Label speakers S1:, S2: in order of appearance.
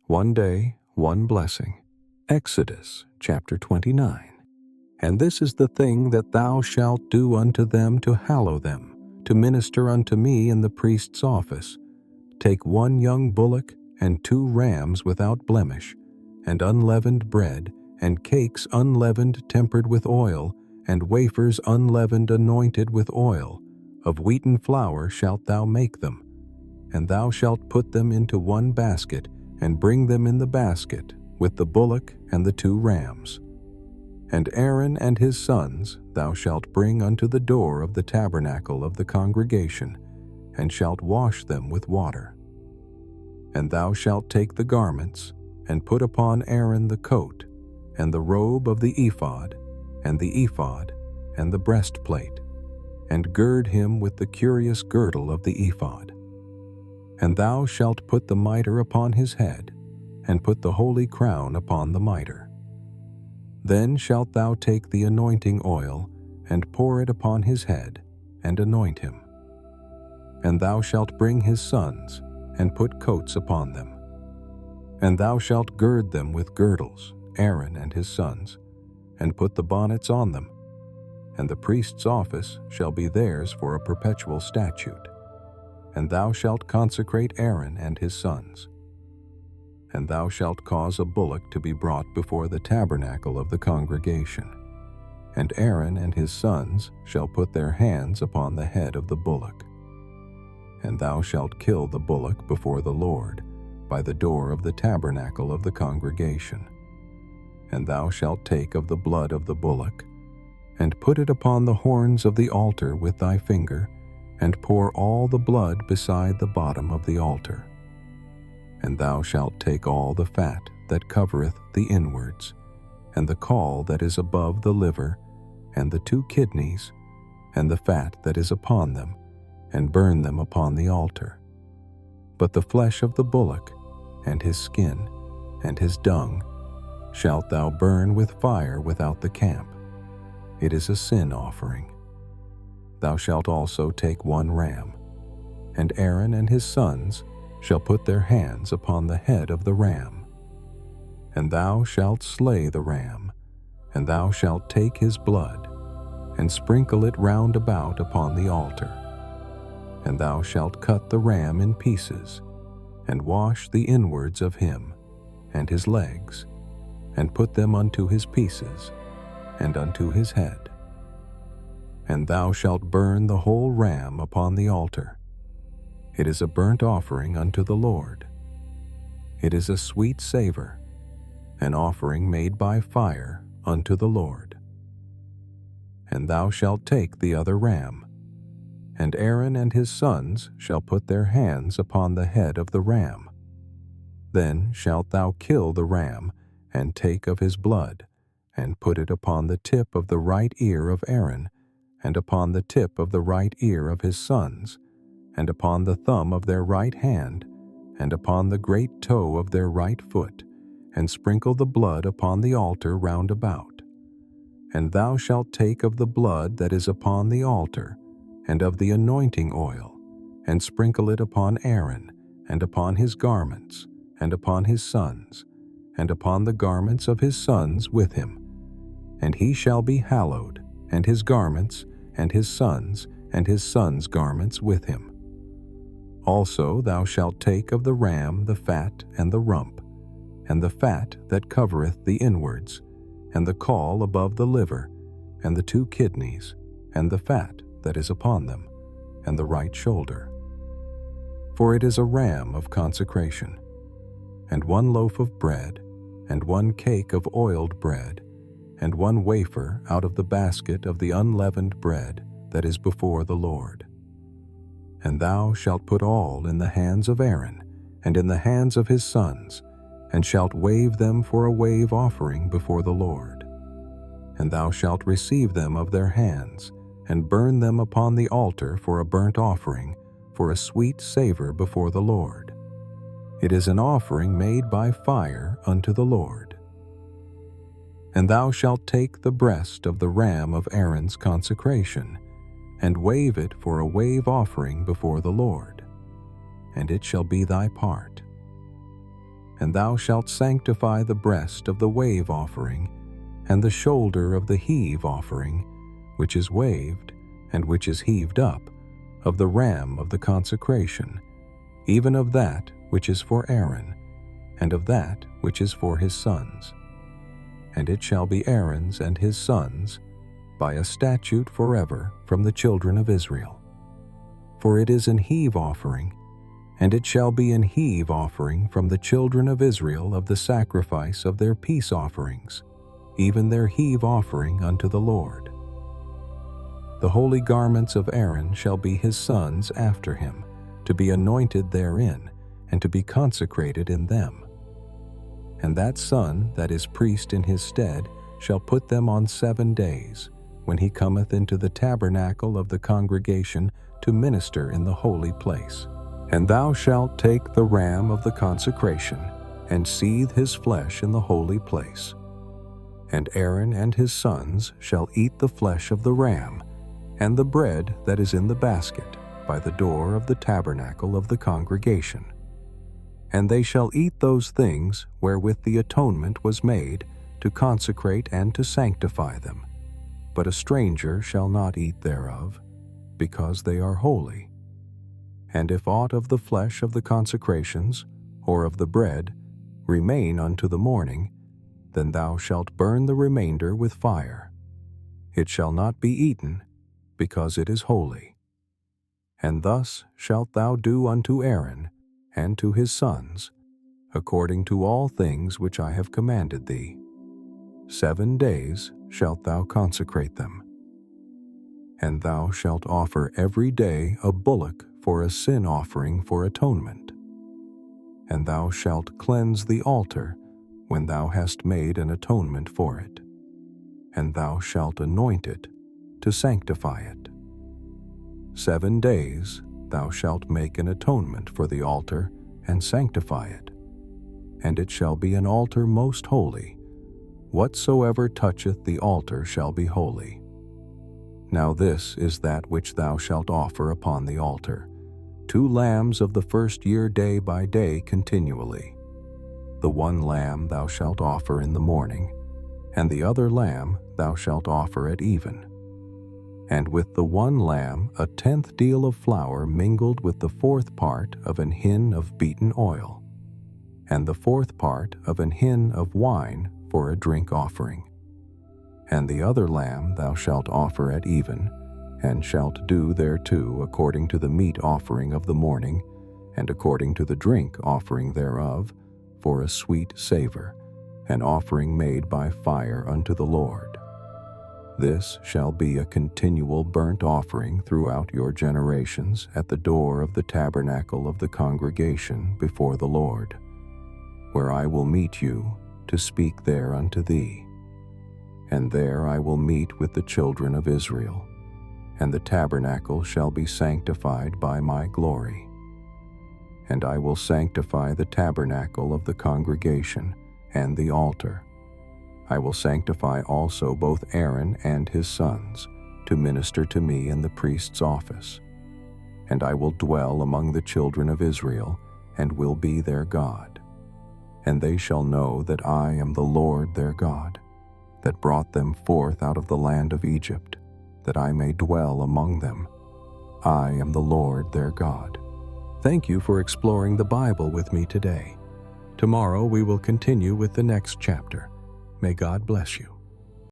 S1: One day, one blessing. Exodus chapter 29. And this is the thing that thou shalt do unto them to hallow them, to minister unto me in the priest's office. Take one young bullock, and 2 rams without blemish, and unleavened bread, and cakes unleavened tempered with oil, and wafers unleavened anointed with oil. Of wheaten flour shalt thou make them. And thou shalt put them into one basket, and bring them in the basket, with the bullock and the 2 rams. And Aaron and his sons thou shalt bring unto the door of the tabernacle of the congregation, and shalt wash them with water. And thou shalt take the garments, and put upon Aaron the coat, and the robe of the ephod, and the breastplate, and gird him with the curious girdle of the ephod. And thou shalt put the mitre upon his head, and put the holy crown upon the mitre. Then shalt thou take the anointing oil, and pour it upon his head, and anoint him. And thou shalt bring his sons, and put coats upon them. And thou shalt gird them with girdles, Aaron and his sons, and put the bonnets on them. And the priest's office shall be theirs for a perpetual statute. And thou shalt consecrate Aaron and his sons. And thou shalt cause a bullock to be brought before the tabernacle of the congregation. And Aaron and his sons shall put their hands upon the head of the bullock. And thou shalt kill the bullock before the Lord, by the door of the tabernacle of the congregation. And thou shalt take of the blood of the bullock, and put it upon the horns of the altar with thy finger, and pour all the blood beside the bottom of the altar. And thou shalt take all the fat that covereth the inwards, and the caul that is above the liver, and the 2 kidneys, and the fat that is upon them, and burn them upon the altar. But the flesh of the bullock, and his skin, and his dung, shalt thou burn with fire without the camp. It is a sin offering. Thou shalt also take 1 ram, and Aaron and his sons shall put their hands upon the head of the ram. And thou shalt slay the ram, and thou shalt take his blood, and sprinkle it round about upon the altar. And thou shalt cut the ram in pieces, and wash the inwards of him, and his legs, and put them unto his pieces, and unto his head. And thou shalt burn the whole ram upon the altar. It is a burnt offering unto the Lord. It is a sweet savor, an offering made by fire unto the Lord. And thou shalt take the other ram, and Aaron and his sons shall put their hands upon the head of the ram. Then shalt thou kill the ram, and take of his blood, and put it upon the tip of the right ear of Aaron, and upon the tip of the right ear of his sons, and upon the thumb of their right hand, and upon the great toe of their right foot, and sprinkle the blood upon the altar round about. And thou shalt take of the blood that is upon the altar, and of the anointing oil, and sprinkle it upon Aaron, and upon his garments, and upon his sons, and upon the garments of his sons with him. And he shall be hallowed, and his garments, and his sons' garments with him. Also thou shalt take of the ram the fat and the rump, and the fat that covereth the inwards, and the caul above the liver, and the 2 kidneys, and the fat that is upon them, and the right shoulder. For it is a ram of consecration. And 1 loaf of bread, and 1 cake of oiled bread, and 1 wafer out of the basket of the unleavened bread that is before the Lord. And thou shalt put all in the hands of Aaron, and in the hands of his sons, and shalt wave them for a wave offering before the Lord. And thou shalt receive them of their hands, and burn them upon the altar for a burnt offering, for a sweet savor before the Lord. It is an offering made by fire unto the Lord. And thou shalt take the breast of the ram of Aaron's consecration, and wave it for a wave offering before the Lord, and it shall be thy part. And thou shalt sanctify the breast of the wave offering, and the shoulder of the heave offering, which is waved, and which is heaved up, of the ram of the consecration, even of that which is for Aaron, and of that which is for his sons. And it shall be Aaron's and his sons, by a statute forever from the children of Israel. For it is an heave offering, and it shall be an heave offering from the children of Israel of the sacrifice of their peace offerings, even their heave offering unto the Lord. The holy garments of Aaron shall be his sons after him, to be anointed therein, and to be consecrated in them. And that son that is priest in his stead shall put them on 7 days, when he cometh into the tabernacle of the congregation to minister in the holy place. And thou shalt take the ram of the consecration, and seethe his flesh in the holy place. And Aaron and his sons shall eat the flesh of the ram, and the bread that is in the basket, by the door of the tabernacle of the congregation. And they shall eat those things wherewith the atonement was made, to consecrate and to sanctify them. But a stranger shall not eat thereof, because they are holy. And if aught of the flesh of the consecrations, or of the bread, remain unto the morning, then thou shalt burn the remainder with fire. It shall not be eaten, because it is holy. And thus shalt thou do unto Aaron and to his sons, according to all things which I have commanded thee. 7 days shalt thou consecrate them. And thou shalt offer every day a bullock for a sin offering for atonement. And thou shalt cleanse the altar when thou hast made an atonement for it. And thou shalt anoint it to sanctify it. 7 days thou shalt make an atonement for the altar and sanctify it. And it shall be an altar most holy. Whatsoever toucheth the altar shall be holy. Now this is that which thou shalt offer upon the altar: 2 lambs of the first year day by day continually. The one lamb thou shalt offer in the morning, and the other lamb thou shalt offer at even. And with the one lamb 1/10 deal of flour mingled with the 4th part of an hin of beaten oil, and the 4th part of an hin of wine for a drink offering. And the other lamb thou shalt offer at even, and shalt do thereto according to the meat offering of the morning, and according to the drink offering thereof, for a sweet savor, an offering made by fire unto the Lord. This shall be a continual burnt offering throughout your generations at the door of the tabernacle of the congregation before the Lord, where I will meet you to speak there unto thee. And there I will meet with the children of Israel, and the tabernacle shall be sanctified by my glory. And I will sanctify the tabernacle of the congregation and the altar. I will sanctify also both Aaron and his sons, to minister to me in the priest's office. And I will dwell among the children of Israel, and will be their God. And they shall know that I am the Lord their God, that brought them forth out of the land of Egypt, that I may dwell among them. I am the Lord their God. Thank you for exploring the Bible with me today. Tomorrow we will continue with the next chapter. May God bless you.